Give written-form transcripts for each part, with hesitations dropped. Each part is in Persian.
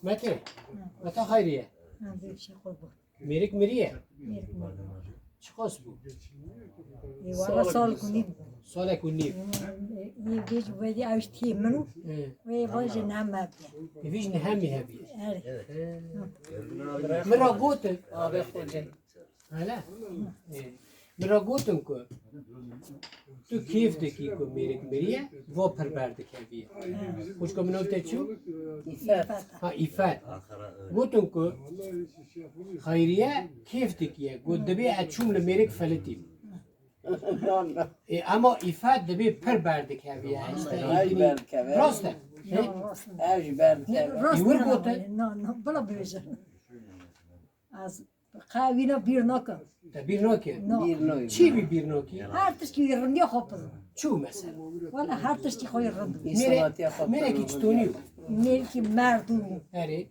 متى؟ متى خيرية؟ هذا شيء قربه ميرك مريه؟ ميرك مرة چه خاص بو؟ والله صار كنيب سالك والنيب يبيج ودي أشتي منه ويبغى نعم مبدأ يفيج نهمي هبي أري مرا قوتن آبی خوجه هلا مرا قوتن کو تو کیف دکی کو میرک مریه و پر بردک هبیه خوش کو منو تچو İffet. ها ایفات قوتن کو خیریه کیف دکیه قد دبی اچوم لمیرک فلتی اما ایفات دبی پر بردک هبیه Ay berkeve. راسته Ay berkeve. راست يور نه قوته؟ نه بلا بیشه از قاوینا بیر نکن تا بیر نوکه نه Bir noy. چی بی بیر نوکی؟ هر تشکی رنگی خوب چو مثلا ولی هر تشکی خوی رنگ İsalat yapar. میره کی چطونیو میری که مردم اره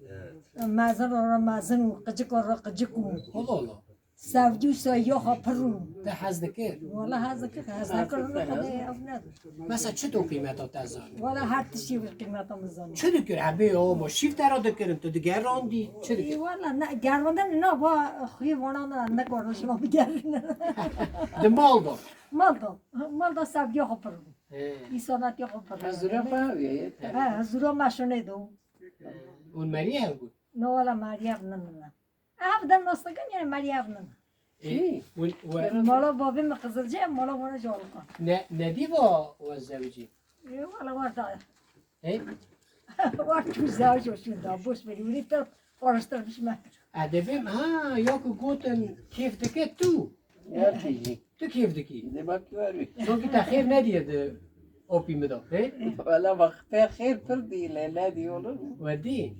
مازن را مازن قجک را قجکو الله الله سوجو سایه ها پرو ده حز دکر ولی هزا که هزا کرده خدا افناد مثلا چه تو قیمت ها تزانی؟ ولی هر تشکی به قیمت هم زنی چه دکر عبه او ما شیفت را دکرم تو دیگر راندی چه دکر؟ ولی نه گرماندن نه با خوی وانان نکارده شما بگردن ده مال دار مال دا سوجه ها پرو این سانت یا ها پرو Hazıra pahaviye. زورا مشونه دو اون مریه هم بود نه ولی مریض نه ابدا نستگن یعنی مریض نه Ki. مالا بابی مقزلجه مالا وانا جال کن ندی و زوجی ولی وردا ای؟ وقت تو زوج شد دا بوس بری تا فارستر بشم ادبیم ها یا که گوتن کیف دکه تو Ya tiji. تو کیف دکی Ne bak var. چون که تخیر ندیه ده اوپی مدا Valla vakti خیر پر دیله ne diyorlar. و دی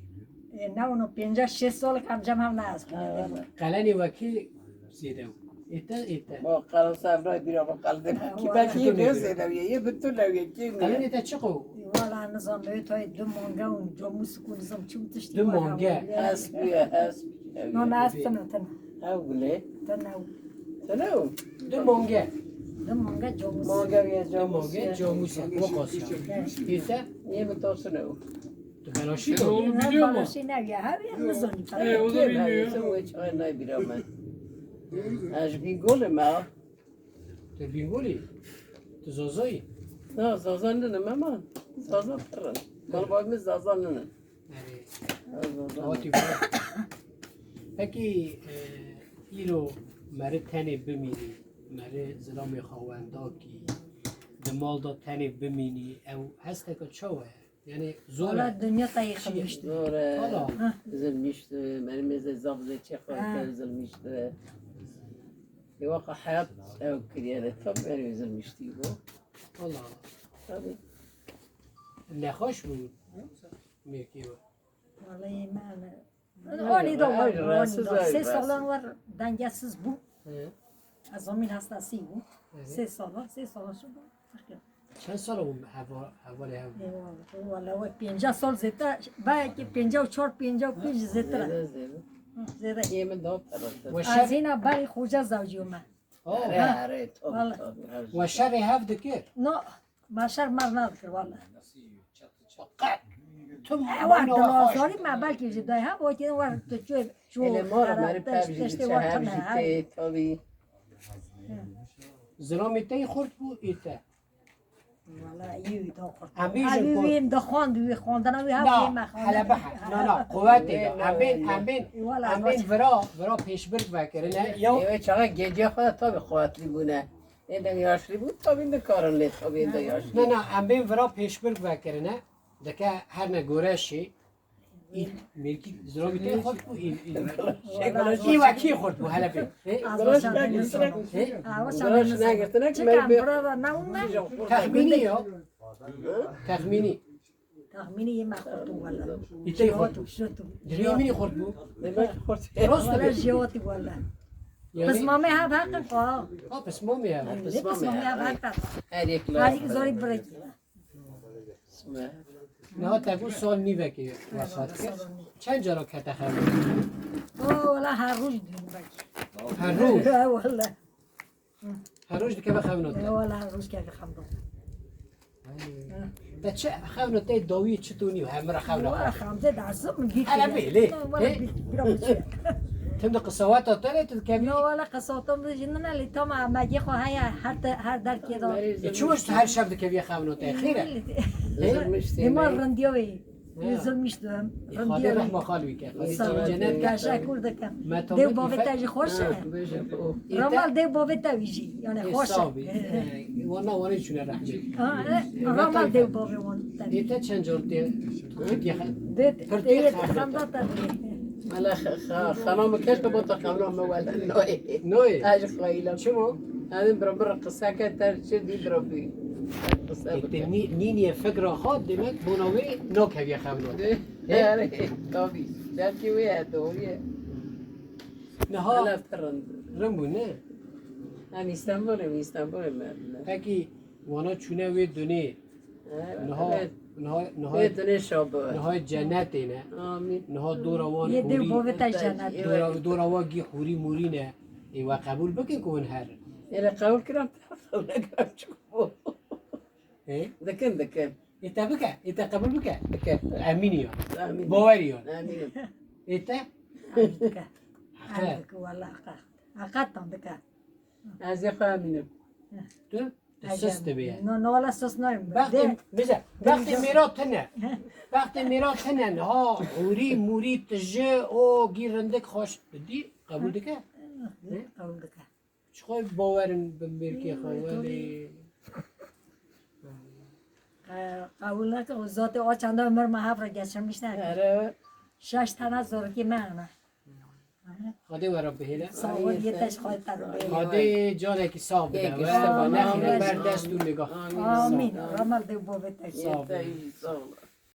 نه اونو 56 سال کم جمع هم نه از کنه قلنی وکی زیده بود ایتا Ba kalan sabra bir ama kaldı. Ki belki yemiyor seviye. Bütün leviye قلن kimi. ایتا چه قو؟ والا نظام به توی دو مانگا و جو موسیقی نظام چوب تشتی دو مانگا. Hasbiye hasb. نه نه است نه Ha bile. تنه Sana o. دو مانگه دو مانگا جو موسیقی Maga ya دو camı. مانگه جاموسه و قاسیا ایتا Yemi tosunu o. تو بلاشی Ya رو onu biliyor mu? بالاشی نه یا هر نظامی O da Kim bilmiyor. hayatı o hiç aynı bir ama. Az bir gol ma. تو بینگولی تو زازایی Ne zazanlının ama. Zazan tırın. Kalbimiz zazanlının. آتی بود اکی ایرو مره تنه بمینی مره زلام خواهنده کی دمال دا تنه بمینی او هسته که چوه یعنی والا زوره دنیا تایخ میشت Zora Hala. üzülmüştü. Benim de zabze çekmek üzülmüştü. Bir vakit hayat ev kiriyede tabi beni üzülmüştü bu. Allah Tabi. نخوش بود میرکی بود والله من آنی دا var Hayır, rahatsız, آنی دا hayır, سه rahatsız. سالان var dengesiz bu اه. از همین hastası bu سه سالان شد چند سال اون حوالی هم والا و 50 سال زیتا باید 54 55 زیتا زیتا Yemin de o tarafta. و از شب اینا بری خوجا زوجی من آه. Are tabi Vallahi. tabi. her و شب هفت دکر نه ماشر مر ندکر والا فقط تو وقت منو دلازاری خوش ما بلکی جدای هم وقتی وقت چو Ele mora mari pevji تشتی çe وقت her نه jite tabi. زلامی تایی خورد بود ایتا والا یوی تا خورد امیجن کن ویم دخواند وی خواندن وی هم نه ویم حالا بحر نه نه قوتی امین ورا پیش برگ بکره نه یا Evet çağa gece kadar tabi kuvvetli bu ne. Eden yaşlı bu tabi de karınlı tabi de yaşlı. نه نه امین ورا پیش برگ بکره نه دکه هر نه گورشی این میرکی زلامی تایی خورد بود این وکی خورد بود حالا بی Gulaş ne gittinek? Gulaş ne gittinek? چکم برادر نه اون نه تخمینی یا تخمینی تخمینی یه مخورد والا ایتایی خورد جواتو بود شدو دریمینی خورد بود Demek kurt. راست والا بگی جواتی والا پس یعنی مامی هم حق قا آه پس ما میام پس مامی هم حق Her yekler. هری که زاری برکی نه تگو سال نیوه که وفات کرد چند جا را کته خرید او والا هر روز دیم برکی هر روز والا هر روز دیگه بخواه نوت والا هر روز که خم دو ده چه خونه تی داوی چطونی و همه را خونه ولا خامزة دعسو من جيت أنا بيلي. ولا إيه؟ بيلي تم ده قصوات تاني تتكلم نه ولا قصاتم بجننا اللي تما ما جي خو هيا هر در كده شو مش هر شب دكبي خونه تی خیره ما رنديوي يزلمشتم خالی رحمه خالوی که خالی جنت که تشکر دکم ما تو دیو بگی بابی ف- تاجی خوشه رمال دیو بابی تاجی یعنی خوشه حسابی وانا چونه رحمه رمال دیو بابی وان ایتا چند جور تی دید خندات ملا خنام كاش كبوتا خنام ولا نوي نوی اج خويلا چمو؟ هذا بربر قصة كتر شد يضربي قصة ایتا نینی فکر خود دیمت بوناوی نکوی خونه كابي شاكي ويا دوية نها أنا فرند رمبو نه أنا اسطنبول ما اگی وانا چونه وی دونه نها ويا دنيا شابه نهای جنت نه آمين نها دوروان یه دیو خوری بابی تاج جنت دوروان گی خوری موری نه ایوا قبول بکن کن هر إلى قول كلام تحصل لك شوفوا اه؟ ذكن ایتا بکن ایتا قبول بکن ذكن امینیان آمين باوریان آمين ایتا عندك عندك والله عقدت عندك از يا آمين تو سست بیه نه ولا سس نایم وقتی بزن وقتی میرات تنه وقتی میرات تنه ها خوری موری تجه او گیرندک خوش دی قبول دکه قول دك چخوی باورن به مرکی خواهی قول لك وزات او چند عمر ما هفر گشتم نه أرى 6 تنه زورکی من خاده ورا بهیله سوال یه تش خواهد تر خاده جانه که صاف بده و نخیره بر دست و نگاه آمین رمال دیو بابی تاج صاف يتاي صالح